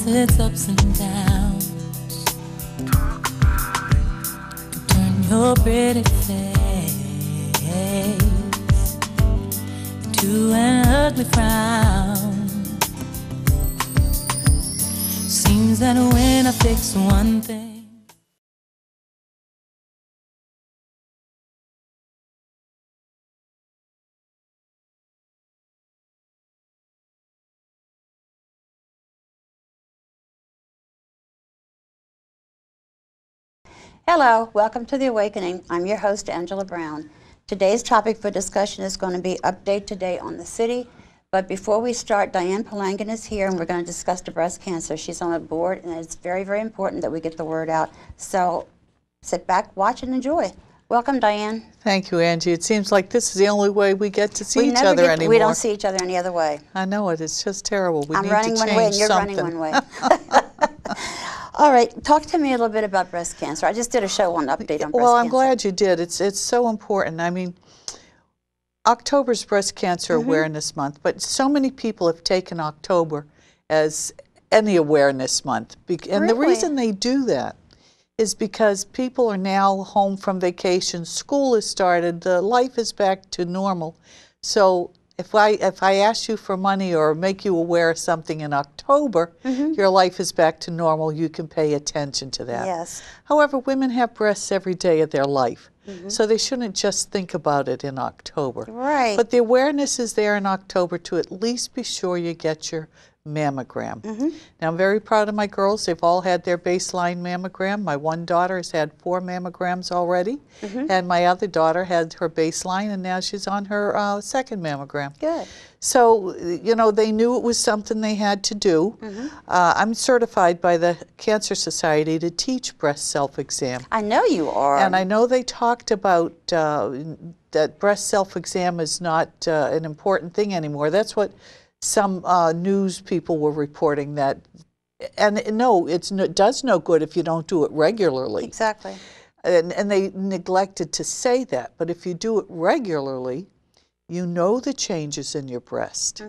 with its ups and downs, turn your pretty face into an ugly frown. Seems that when I fix one thing, Hello, welcome to The Awakening. I'm your host, Angela Brown. Today's topic for discussion is going to be update today on the city. But before we start, Diane Polangin is here, and we're going to discuss the breast cancer. She's on the board, and it's very, very important that we get the word out. So sit back, watch, and enjoy. Welcome, Diane. Thank you, Angie. It seems like this is the only way we get to see each other anymore. We don't see each other any other way. I know it. It's just terrible. I'm running one way, and you're running one way. All right, talk to me a little bit about breast cancer. I just did a show on update on breast cancer. Well, I'm glad you did. It's so important. I mean, October's Breast Cancer Awareness Month, but so many people have taken October as any awareness month. And the reason they do that is because people are now home from vacation, school has started, life is back to normal. So if I ask you for money or make you aware of something in October, your life is back to normal, you can pay attention to that. Yes. However, women have breasts every day of their life, so they shouldn't just think about it in October. Right. But the awareness is there in October to at least be sure you get your mammogram. Now, I'm very proud of my girls. They've all had their baseline mammogram. My one daughter has had 4 mammograms already, and my other daughter had her baseline, and now she's on her second mammogram. Good. So, you know, they knew it was something they had to do. I'm certified by the Cancer Society to teach breast self-exam. I know you are. And I know they talked about that breast self-exam is not an important thing anymore. That's what some news people were reporting, that, and no, it does no good if you don't do it regularly. Exactly. And they neglected to say that, but if you do it regularly, you know the changes in your breast,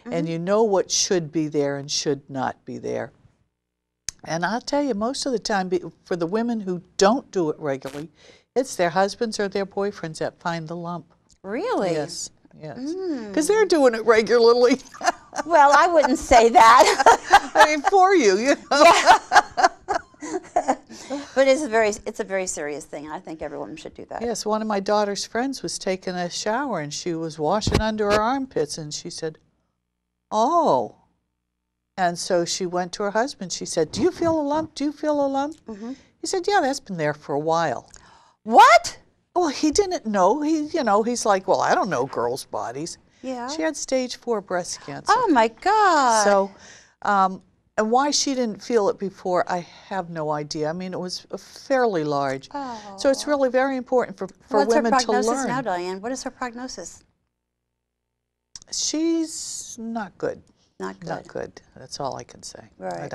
and you know what should be there and should not be there. And I'll tell you, most of the time, for the women who don't do it regularly, it's their husbands or their boyfriends that find the lump. Really? Yes. Yes, because they're doing it regularly. Well, I wouldn't say that. I mean, for you, you know. Yeah. But it's a very serious thing, and I think everyone should do that. Yes, one of my daughter's friends was taking a shower, and she was washing under her armpits, and she said, "Oh." And so she went to her husband. She said, "Do you feel a lump? Do you feel a lump?" He said, "Yeah, that's been there for a while." What? Well, he didn't know. He's like, "Well, I don't know girls' bodies." Yeah. She had stage 4 breast cancer. Oh my God. So, and why she didn't feel it before, I have no idea. I mean, it was fairly large. Oh. So it's really very important for What's women her to prognosis learn. now, Diane? What is her prognosis? She's not good. Not good. Not good. That's all I can say. Right.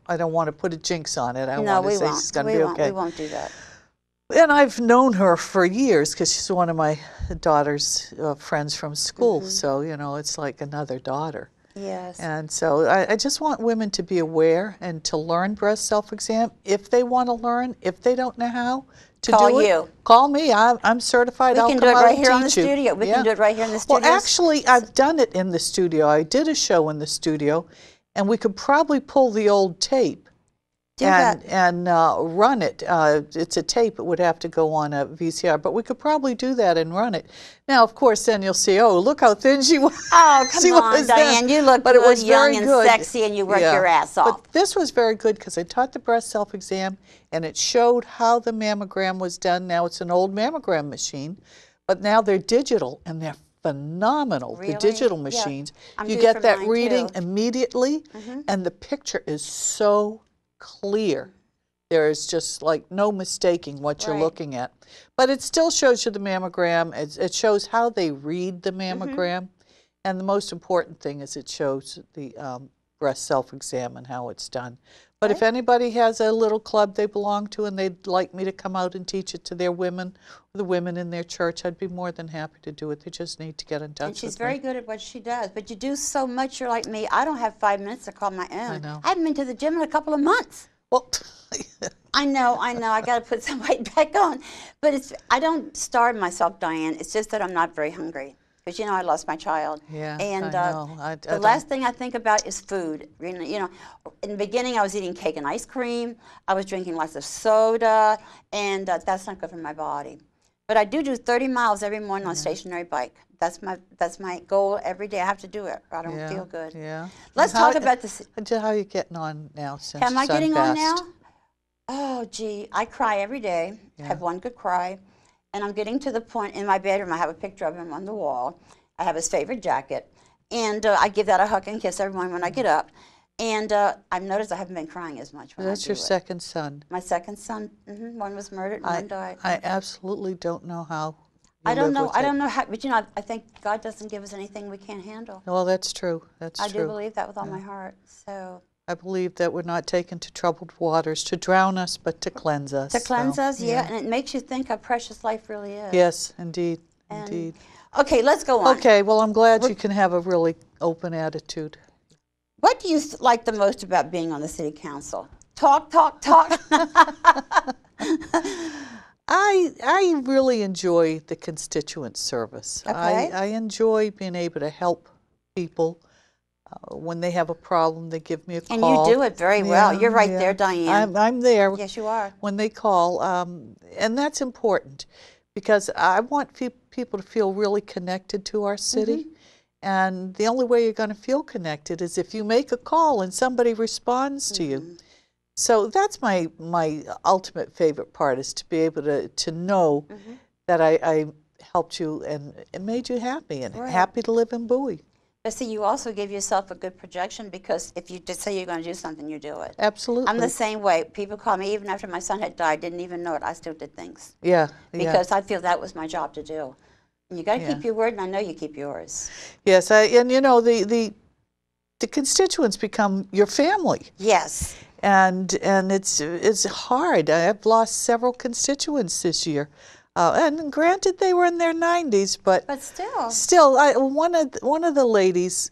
I don't want to put a jinx on it. I No, want to say she's going to be okay. We won't do that. And I've known her for years because she's one of my daughter's friends from school. So, you know, it's like another daughter. Yes. And so I just want women to be aware and to learn breast self-exam if they want to learn. If they don't know how to do it, call me. I'm certified. We I'll can come do it out right and here on the teach you. studio. We can do it right here in the studio. Well, actually, I've done it in the studio. I did a show in the studio, and we could probably pull the old tape and run it. It's a tape. It would have to go on a VCR, but we could probably do that and run it. Now, of course, then you'll see, oh, look how thin she was. Oh, come on, Diane. You look but good, it was young, very and good. sexy, and you work your ass off. But this was very good because I taught the breast self-exam, and it showed how the mammogram was done. Now, it's an old mammogram machine, but now they're digital, and they're phenomenal, Really? the digital machines. I'm You due get for that mine, reading too. immediately, and the picture is so clear. There's just like no mistaking what you're looking at. But it still shows you the mammogram. It shows how they read the mammogram. And the most important thing is it shows the breast self-exam and how it's done. But if anybody has a little club they belong to and they'd like me to come out and teach it to their women, the women in their church, I'd be more than happy to do it. They just need to get in touch with me. And she's very good at what she does. But you do so much. You're like me. I don't have 5 minutes to call my own. I know. I haven't been to the gym in a couple of months. Well, I know. I got to put some weight back on. But I don't starve myself, Diane. It's just that I'm not very hungry. Because, you know, I lost my child. Yeah, and I know. the last thing I think about is food. You know, in the beginning, I was eating cake and ice cream. I was drinking lots of soda, and that's not good for my body. But I do 30 miles every morning on a stationary bike. That's my goal every day. I have to do it, or I don't feel good. Yeah. Let's talk about this. How are you getting on now since Am I getting on now? Sunfast? Oh, gee, I cry every day. Yeah. Have one good cry. And I'm getting to the point in my bedroom, I have a picture of him on the wall. I have his favorite jacket. And I give that a hug and kiss every morning when I get up. And I've noticed I haven't been crying as much when I do That's your second son. My second son. One was murdered and one died. I absolutely don't know how. I don't know how, but you know, I think God doesn't give us anything we can't handle. Well, that's true. That's I true. do believe that with all my heart. So I believe that we're not taken to troubled waters to drown us, but to cleanse us. to cleanse us, yeah, and it makes you think how precious life really is. Yes, indeed, And- indeed. Okay, let's go on. Okay, well, I'm glad you can have a really open attitude. What do you like the most about being on the city council? Talk, talk, talk. I really enjoy the constituent service. Okay. I enjoy being able to help people. When they have a problem, they give me a And call. you do it very well. Yeah, You're right yeah. there, Diane. I'm there. Yes, you are. When they call, and that's important because I want people to feel really connected to our city. And the only way you're going to feel connected is if you make a call and somebody responds to you. So that's my ultimate favorite part, is to be able to know that I helped you and it made you happy and happy to live in Bowie. But see, you also give yourself a good projection, because if you just say you're going to do something, you do it. Absolutely. I'm the same way. People call me, even after my son had died, didn't even know it. I still did things. Yeah. Because I feel that was my job to do. And you got to keep your word, and I know you keep yours. Yes, and you know, the constituents become your family. Yes. And it's hard. I've lost several constituents this year. And granted, they were in their 90s, but still. Still, one of the ladies,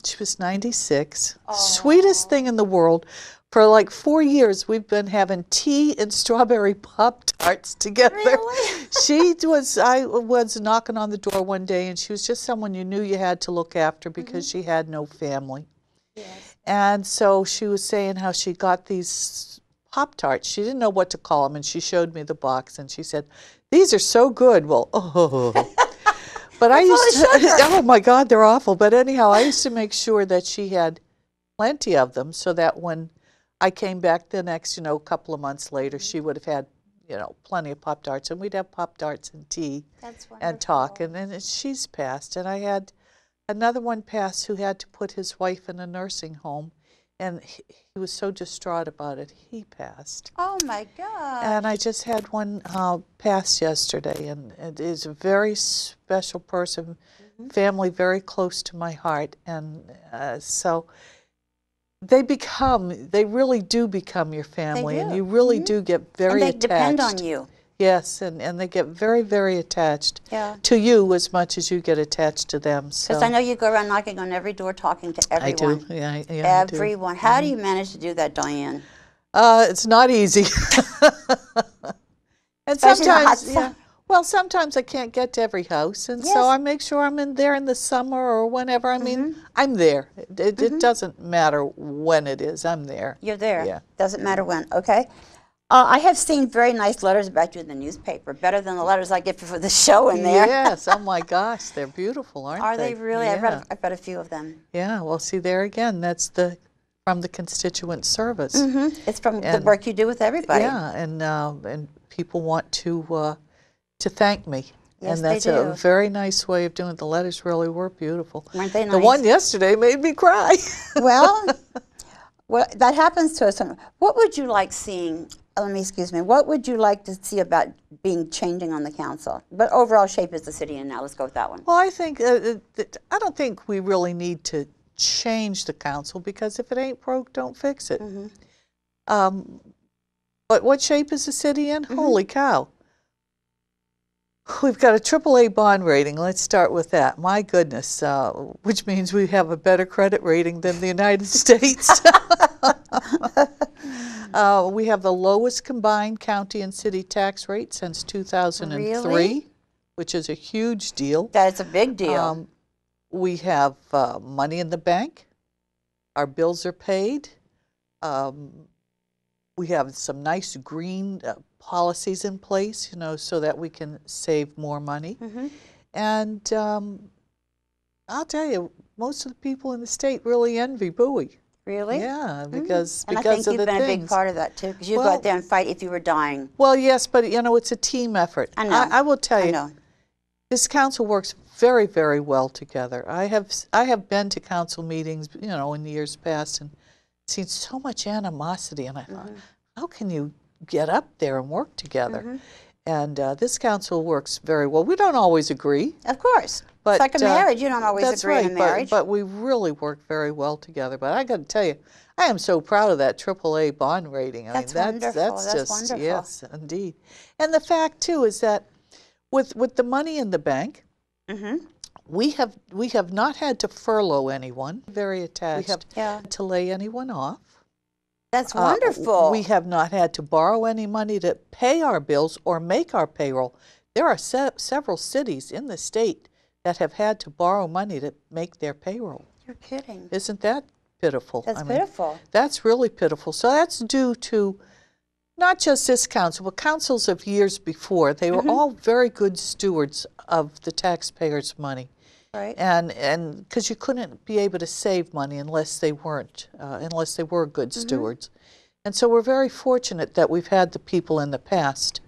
she was 96, sweetest thing in the world. For like 4 years, we've been having tea and strawberry Pop-Tarts together. Really? I was knocking on the door one day, and she was just someone you knew you had to look after because she had no family. Yes. And so she was saying how she got these Pop-Tarts. She didn't know what to call them, and she showed me the box, and she said, "These are so good." Well, but I used to, oh my God, they're awful. But anyhow, I used to make sure that she had plenty of them, so that when I came back the next, couple of months later, she would have had, plenty of Pop-Tarts, and we'd have Pop-Tarts and tea and talk. And then she's passed, and I had another one pass who had to put his wife in a nursing home, and he was so distraught about it. He passed. Oh my God. And I just had one pass yesterday, and it is a very special person, family very close to my heart, and so they really do become your family, and you really do get very attached. And they depend on you. Yes, and they get very, very attached to you as much as you get attached to them. Because I know you go around knocking on every door, talking to everyone. I do, yeah, everyone. How do you manage to do that, Diane? It's not easy. And sometimes I can't get to every house, and so I make sure I'm in there in the summer or whenever. I mean, I'm there. It doesn't matter when it is. I'm there. You're there. Yeah. Doesn't matter when. Okay. I have seen very nice letters about you in the newspaper, better than the letters I get for the show in there. Yes. Oh my gosh, they're beautiful, aren't they? Are they really? Yeah. I've read a few of them. Yeah. Well, see, there again, that's from the constituent service. It's from the work you do with everybody. Yeah, and people want to thank me. Yes, and that's they do. a very nice way of doing it. The letters really were beautiful. Weren't they nice? The one yesterday made me cry. Well, that happens to us. What would you like seeing? What would you like to see about changing on the council? But overall shape is the city in now. Let's go with that one. Well, I think I don't think we really need to change the council, because if it ain't broke, don't fix it. But what shape is the city in? Holy cow. We've got a AAA bond rating. Let's start with that. My goodness, which means we have a better credit rating than the United States. We have the lowest combined county and city tax rate since 2003, Really? which is a huge deal. That's a big deal. We have money in the bank. Our bills are paid. We have some nice green policies in place, you know, so that we can save more money. And I'll tell you, most of the people in the state really envy Bowie. Really? Yeah, because And I because think of you've the been a things. big part of that too, because you go Well- out there and fight if you were dying. Well, yes, but you know, it's a team effort. I know. I will tell I you, know. this council works very, very well together. I have been to council meetings, you know, in years past, and seen so much animosity, and I thought, how can you get up there and work together? And this council works very well. We don't always agree. Of course. But, It's like a marriage. You don't always that's agree right, in a marriage. But we really work very well together. But I got to tell you, I am so proud of that AAA bond rating. That's mean, wonderful. That's That's just, wonderful. yes, indeed. And the fact, too, is that with the money in the bank, we have not had to furlough anyone. Very attached to lay anyone off. That's wonderful. We have not had to borrow any money to pay our bills or make our payroll. There are several cities in the state that have had to borrow money to make their payroll. You're kidding. Isn't that pitiful? That's I mean, pitiful. that's really pitiful. So that's due to not just this council, but councils of years before. They were all very good stewards of the taxpayers' money. Right. And because you couldn't be able to save money unless they weren't, unless they were good stewards. And so we're very fortunate that we've had the people in the past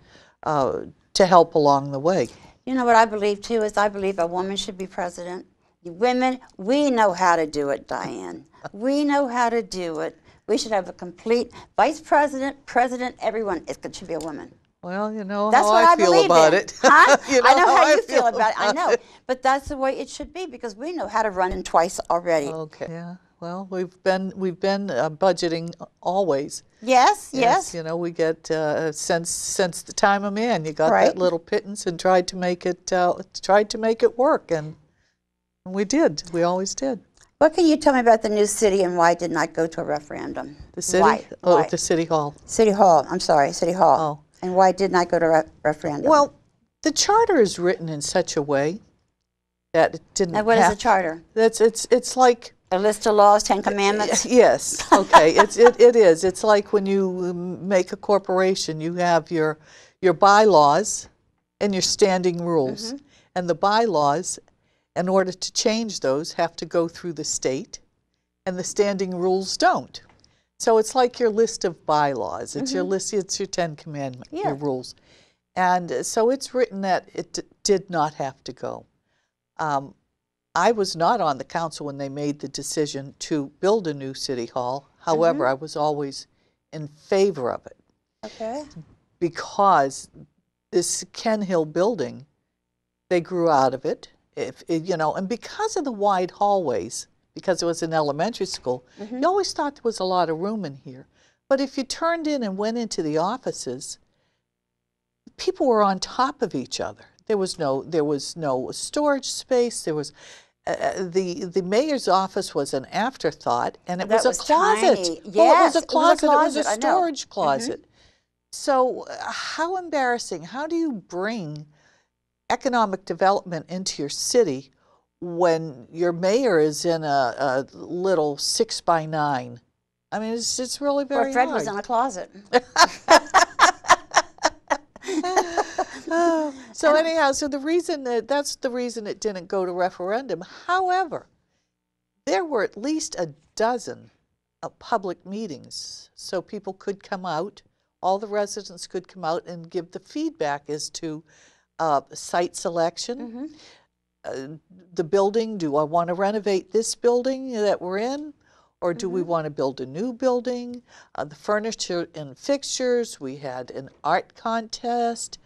to help along the way. You know what I believe too is I believe a woman should be president. Women, we know how to do it, Diane. We know how to do it. We should have a complete vice president, president, everyone. It should be a woman. Well, you know That's how what I feel believe about in. it. Huh? You I know how you feel feel about it. I know. But that's the way it should be because we know how to run in twice already. Okay. Yeah. Well, we've been budgeting always. Yes, yes. You know, we get since the time of man, you got Right. that little pittance and tried to make it work, and we did. We always did. What can you tell me about the new city and why it did not go to a referendum? The city? Why? Oh, Why? the city hall. City Hall. I'm sorry, City Hall. Oh. And why it did not go to referendum? Well, the charter is written in such a way that it didn't. Now, what is a charter? It's like. A list of laws, 10 commandments? Yes. Okay. It is. It's like when you make a corporation, you have your bylaws and your standing rules, and the bylaws, in order to change those, have to go through the state, and the standing rules don't. So it's like your list of bylaws. It's your list. It's your 10 commandments, your rules, and so it's written that it did not have to go. I was not on the council when they made the decision to build a new city hall. However, I was always in favor of it. Okay. Because this Ken Hill building, they grew out of it, you know, and because of the wide hallways, because it was an elementary school, you always thought there was a lot of room in here. But if you turned in and went into the offices, people were on top of each other. There was no storage space. There was the mayor's office was an afterthought, and it was a closet. Tiny. Well, it was Yes, a closet. It was a I know. storage closet. So how embarrassing. How do you bring economic development into your city when your mayor is in a little 6x9? I mean, it's really very Or Fred hard. was in a closet. So anyhow, so that's the reason it didn't go to referendum. However, there were at least a dozen public meetings, so people could come out, all the residents could come out and give the feedback as to site selection, the building, do I want to renovate this building that we're in? Or do we want to build a new building? The furniture and fixtures, we had an art contest.